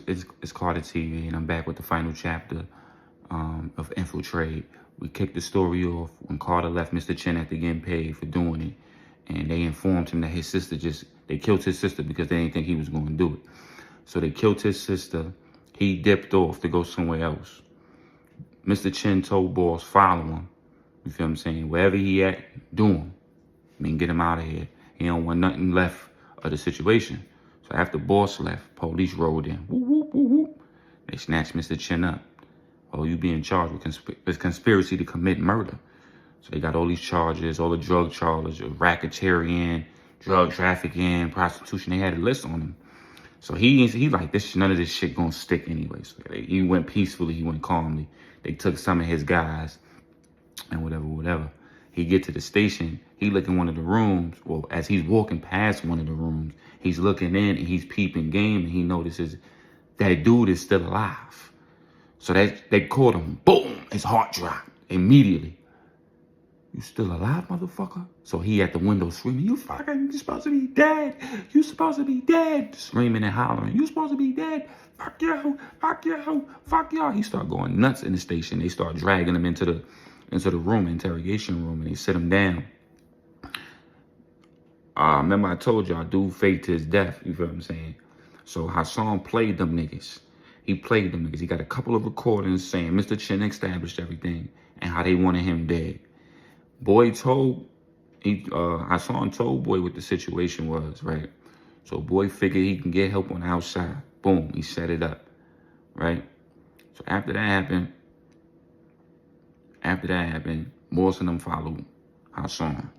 It's Carter TV, and I'm back with the final chapter of Infiltrate. We kicked the story off when Carter left Mr. Chin after getting paid for doing it, and they informed him that his sister they killed his sister because they didn't think he was going to do it. So they killed his sister. He dipped off to go somewhere else. Mr. Chin told boss, follow him. You feel what I'm saying? Wherever he at, do him. I mean, get him out of here. He don't want nothing left of the situation. So after boss left, police rolled in. Whoop, whoop, whoop, whoop. They snatched Mr. Chin up. Oh, you being charged with conspiracy to commit murder. So they got all these charges, all the drug charges, racketeering, drug trafficking, prostitution. They had a list on him. So he like, none of this shit gonna stick anyway. So he went peacefully, he went calmly. They took some of his guys and whatever. He get to the station, he look in one of the rooms. Well, as he's walking past one of the rooms, he's looking in and he's peeping game, and he notices that dude is still alive. So they caught him. Boom! His heart dropped immediately. You still alive, motherfucker? So he at the window screaming, you supposed to be dead. You supposed to be dead. Screaming and hollering, you supposed to be dead. Fuck you, fuck you, fuck y'all. He started going nuts in the station. They start dragging him into the room, interrogation room, and they sit him down. Remember I told y'all, dude faked his death. You feel what I'm saying? So Hassan played them niggas. He played them niggas. He got a couple of recordings saying Mr. Chin established everything and how they wanted him dead. Hassan told Boy what the situation was, right? So Boy figured he can get help on the outside. Boom, he set it up, right? So after that happened, Morris and them followed Hassan.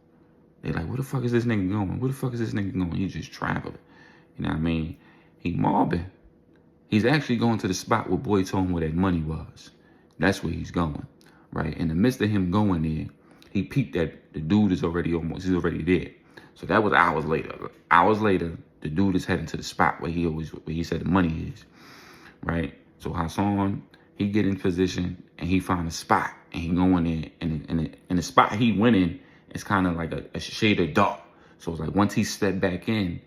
They like, where the fuck is this nigga going? Where the fuck is this nigga going? He just traveling. You know what I mean? He mobbing. He's actually going to the spot where Boy told him where that money was. That's where he's going, right? In the midst of him going there, he peeped that the dude he's already there. So that was hours later. Hours later, the dude is heading to the spot where he said the money is, right? So Hassan, he get in position and he found a spot and he go in there, and the spot he went in, it's kind of like a shade of dark. So it's like once he stepped back in,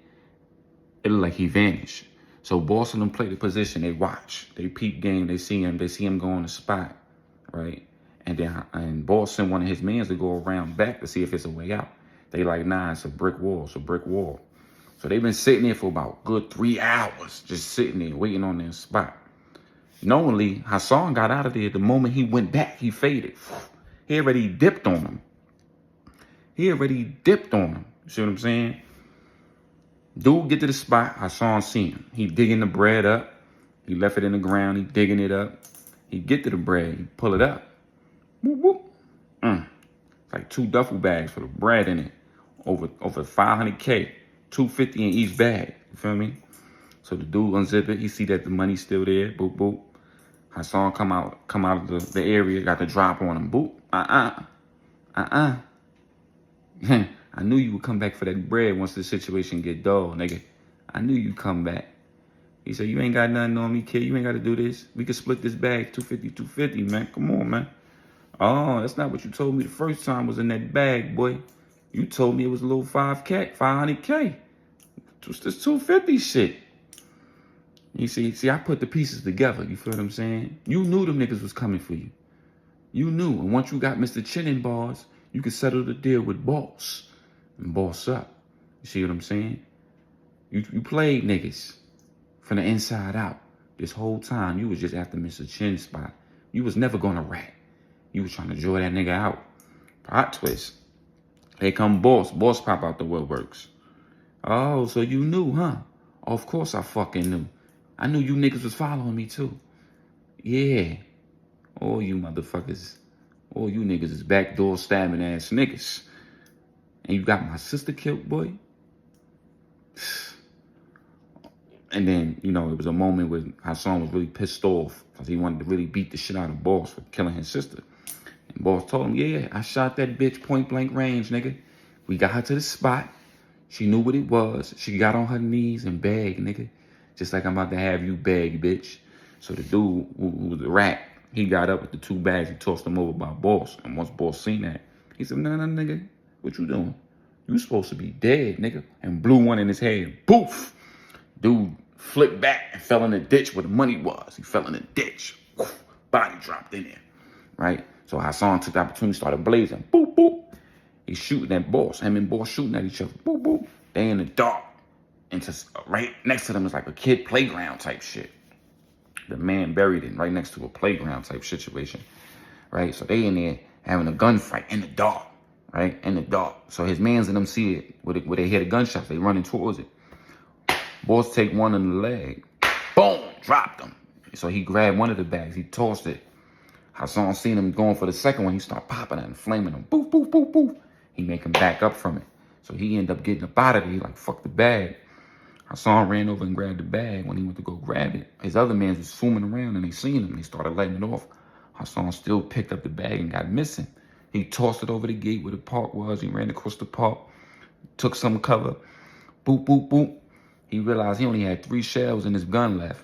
it looked like he vanished. So boss and them play the position, they watch, they peep game, they see him go on the spot, right? And boss sent one of his mans to go around back to see if it's a way out. They like, nah, it's a brick wall, So they've been sitting there for about good 3 hours, just sitting there waiting on their spot. Knowingly, Hassan got out of there the moment he went back, he faded. He already dipped on him. You see what I'm saying? Dude get to the spot, Hassan seen him. He digging the bread up. He left it in the ground, he digging it up. He get to the bread, he pull it up. Whoop, whoop. It's like 2 duffel bags for the bread in it. Over 500K, 250 in each bag. You feel me? So the dude unzip it. He see that the money's still there. Boop, boop. Hassan come out of the area, got the drop on him. Boop. I knew you would come back for that bread once the situation get dull, nigga. I knew you'd come back. He said, you ain't got nothing on me, kid. You ain't got to do this. We can split this bag, 250, man. Come on, man. Oh, that's not what you told me the first time was in that bag, boy. You told me it was a little 500K. It's this 250 shit. You see, I put the pieces together. You feel what I'm saying? You knew them niggas was coming for you. You knew. And once you got Mr. Chin in bars, you could settle the deal with boss and boss up. You see what I'm saying? You played niggas from the inside out. This whole time, you was just after Mr. Chin's spot. You was never gonna rat. You was trying to draw that nigga out. Plot twist. Here come boss. Boss pop out the woodworks. Oh, so you knew, huh? Of course I fucking knew. I knew you niggas was following me too. Yeah. All you motherfuckers. All you niggas is backdoor stabbing ass niggas. And you got my sister killed, boy. And then, you know, it was a moment where Hassan was really pissed off because he wanted to really beat the shit out of boss for killing his sister. And boss told him, yeah, I shot that bitch point blank range, nigga. We got her to the spot. She knew what it was. She got on her knees and begged, nigga. Just like I'm about to have you beg, bitch. So the dude who was the rat, he got up with the 2 bags and tossed them over by boss. And once boss seen that, he said, nah, nigga, what you doing? You supposed to be dead, nigga. And blew one in his head. Poof! Dude flipped back and fell in the ditch where the money was. He fell in the ditch. Body dropped in there, right? So Hassan took the opportunity, started blazing. Boop, boop. He's shooting at Boss. Him and Boss shooting at each other. Boop, boop. They in the dark. And just right next to them is like a kid playground type shit. The man buried in right next to a playground type situation, right? So they in there having a gunfight in the dark, right? In the dark. So his mans and them see it where they hear the gunshots. They running towards it. Boss take one in the leg. Boom! Dropped him. So he grabbed one of the bags. He tossed it. Hassan seen him going for the second one. He start popping it and flaming him. Boof, boof, boof, boof. He make him back up from it. So he end up getting up out of there. He like, fuck the bag. Hassan ran over and grabbed the bag. When he went to go grab it, his other man was swimming around and they seen him. They started letting it off. Hassan still picked up the bag and got missing. He tossed it over the gate where the park was. He ran across the park, took some cover. Boop, boop, boop. He realized he only had 3 shells in his gun left.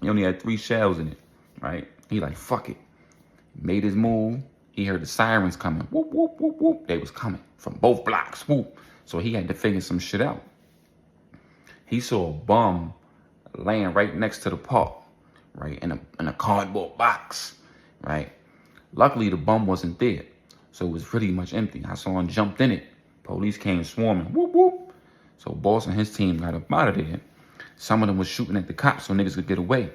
He only had 3 shells in it, right? He like, fuck it. Made his move. He heard the sirens coming. Whoop, whoop, whoop, whoop. They was coming from both blocks. Whoop. So he had to figure some shit out. He saw a bum laying right next to the park, right, in a cardboard box, right? Luckily, the bum wasn't there, so it was pretty much empty. Hassan jumped in it. Police came swarming. Whoop, whoop. So Boss and his team got up out of there. Some of them was shooting at the cops so niggas could get away.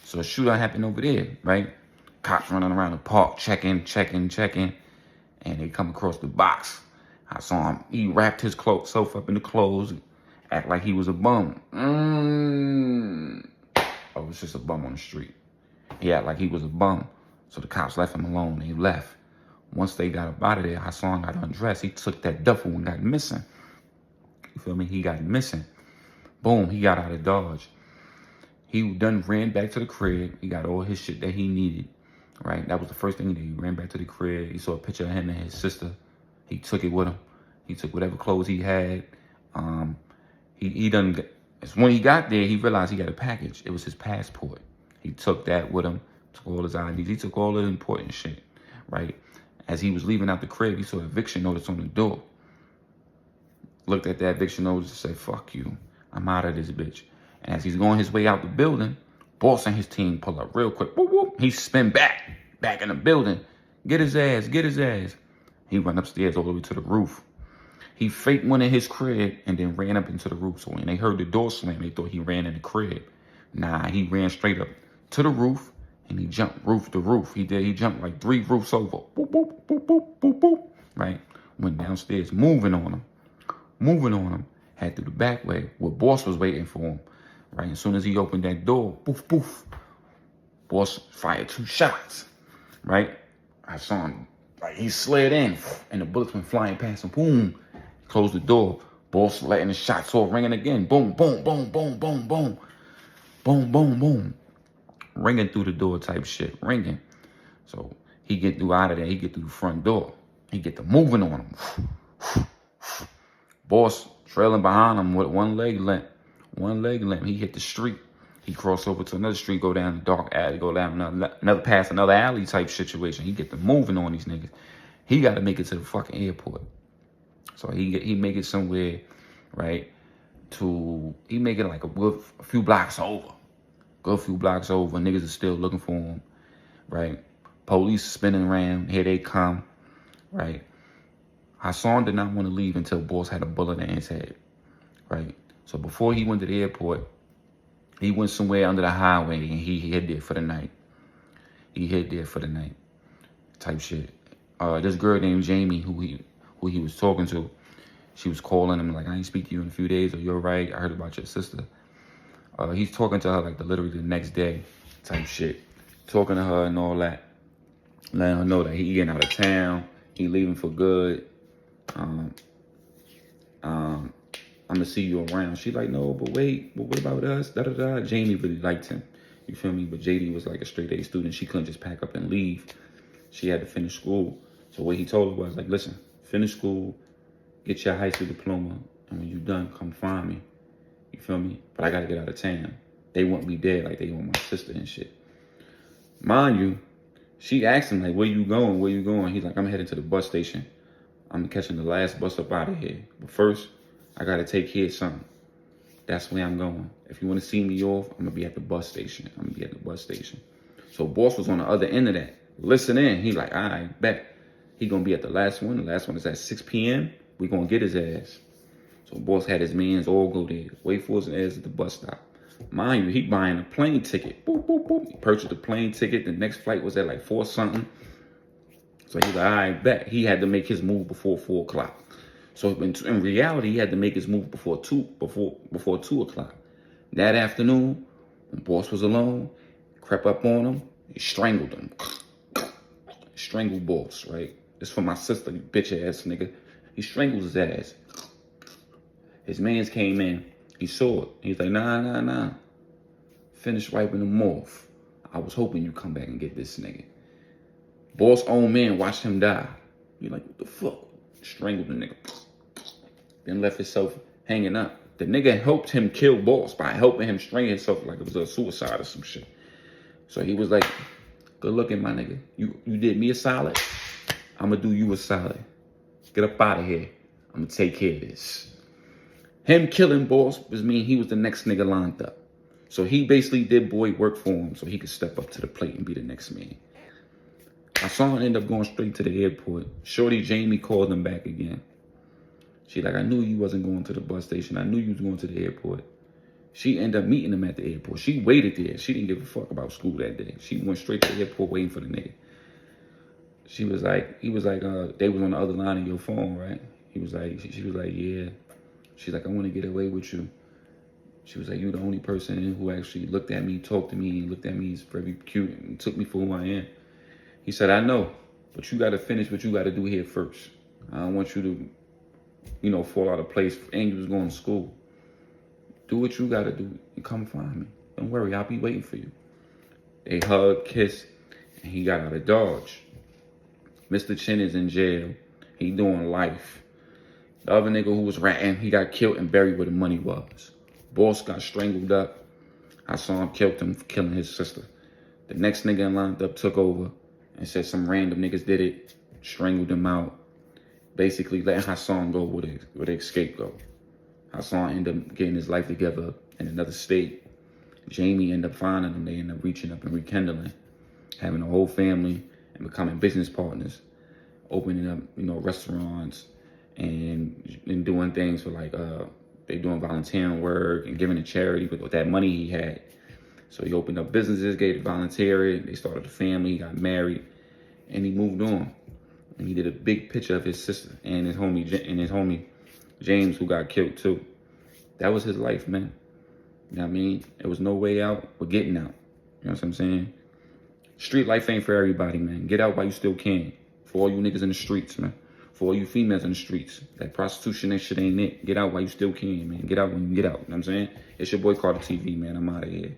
So a shootout happened over there, right? Cops running around the park, checking, and they come across the box. Hassan, he wrapped his self up in the clothes, act like he was a bum. Oh, it was just a bum on the street. He acted like he was a bum. So the cops left him alone. They left. Once they got up out of there, Hassan got undressed. He took that duffel and got missing. You feel me? He got missing. Boom, he got out of Dodge. He done ran back to the crib. He got all his shit that he needed, right? That was the first thing he did. He ran back to the crib. He saw a picture of him and his sister. He took it with him. He took whatever clothes he had. When he got there, he realized he got a package. It was his passport. He took that with him, took all his IDs. He took all the important shit, right? As he was leaving out the crib, he saw an eviction notice on the door. Looked at that eviction notice and said, fuck you. I'm out of this bitch. And as he's going his way out the building, Boss and his team pull up real quick. Whoop, whoop. He spin back in the building. Get his ass. He run upstairs all the way to the roof. He faked one in his crib and then ran up into the roof. So when they heard the door slam, they thought he ran in the crib. Nah, he ran straight up to the roof and he jumped roof to roof. He jumped like 3 roofs over. Boop, boop, boop, boop, boop, boop. Right? Went downstairs, moving on him. Had through the back way where Boss was waiting for him. Right? As soon as he opened that door, poof, poof. Boss fired 2 shots. Right? I saw him. Like he slid in and the bullets went flying past him. Boom. Closed the door. Boss letting the shots all ringing again. Boom, boom, boom, boom, boom, boom. Boom, boom, boom. Ringing through the door type shit. Ringing. So he get through out of there. He get through the front door. He get to moving on him. Boss trailing behind him with one leg limp. He hit the street. He crossed over to another street, go down the dark alley, go down past another alley type situation. He get to moving on these niggas. He got to make it to the fucking airport. So he make it somewhere, right? He make it like a few blocks over. Good few blocks over. Niggas are still looking for him, right? Police spinning around. Here they come, right? Hassan did not want to leave until Boss had a bullet in his head, right? So before he went to the airport, he went somewhere under the highway and he hid there for the night. Type shit. This girl named Jamie, who he was talking to, she was calling him like, I ain't speak to you in a few days, or you're right, I heard about your sister. He's talking to her like literally the next day type shit. Talking to her and all that. Letting her know that he getting out of town. He leaving for good. I'm gonna see you around. She like, no, but wait, but what about us? Jamie really liked him. You feel me? But JD was like a straight A student. She couldn't just pack up and leave. She had to finish school. So what he told her was like, listen, finish school, get your high school diploma, and when you done, come find me. You feel me? But I gotta get out of town. They want me dead like they want my sister and shit. Mind you, she asked him like, where you going? He's like, I'm heading to the bus station. I'm catching the last bus up out of here. But first, I gotta take care of something. That's where I'm going. If you want to see me off, I'm going to be at the bus station. So boss was on the other end of that. Listening, he like, all right, bet. He going to be at the last one. The last one is at 6 p.m. We going to get his ass. So boss had his mans all go there. Wait for his ass at the bus stop. Mind you, he buying a plane ticket. Boop, boop, boop. He purchased a plane ticket. The next flight was at like 4 something. So he's like, all right, bet. He had to make his move before 4 o'clock. So in reality, he had to make his move before 2 o'clock. That afternoon, when boss was alone, crept up on him, he strangled him. Strangled boss, right? It's for my sister, you bitch ass nigga. He strangled his ass. His mans came in. He saw it. He's like, nah. Finish wiping him off. I was hoping you come back and get this nigga. Boss' own man watched him die. He like, what the fuck? Strangled the nigga. Then left himself hanging up. The nigga helped him kill boss by helping him strangle himself like it was a suicide or some shit. So he was like, good looking, my nigga. You did me a solid. I'm gonna do you a solid. Get up out of here. I'm gonna take care of this. Him killing boss was mean he was the next nigga lined up. So he basically did boy work for him so he could step up to the plate and be the next man. I saw him end up going straight to the airport. Shorty Jamie called him back again. She like, I knew you wasn't going to the bus station. I knew you was going to the airport. She ended up meeting him at the airport. She waited there. She didn't give a fuck about school that day. She went straight to the airport waiting for the nigga. He was like, they was on the other line of your phone, right? He was like, she was like, yeah. She's like, I want to get away with you. She was like, you the only person who actually looked at me, talked to me, and looked at me as very cute and took me for who I am. He said, I know, but you got to finish what you got to do here first. I don't want you to, fall out of place. And you was going to school. Do what you got to do and come find me. Don't worry, I'll be waiting for you. They hugged, kissed, and he got out of Dodge. Mr. Chin is in jail. He doing life. The other nigga who was ratting, he got killed and buried where the money was. Boss got strangled up. I saw him killed him for killing his sister. The next nigga in lined up took over and said some random niggas did it, strangled him out. Basically letting Hassan go where the escape go. Hassan ended up getting his life together in another state. Jamie ended up finding him. They ended up reaching up and rekindling, having a whole family and becoming business partners, opening up, restaurants and doing things for they doing volunteering work and giving to charity with that money he had. So he opened up businesses, gave it volunteering. They started a family, he got married, and he moved on. And he did a big picture of his sister and his homie James, who got killed too. That was his life, man. You know what I mean? There was no way out but getting out. You know what I'm saying? Street life ain't for everybody, man. Get out while you still can. For all you niggas in the streets, man. For all you females in the streets. That prostitution, that shit ain't it. Get out while you still can, man. Get out when you get out. You know what I'm saying? It's your boy Carter TV, man. I'm out of here.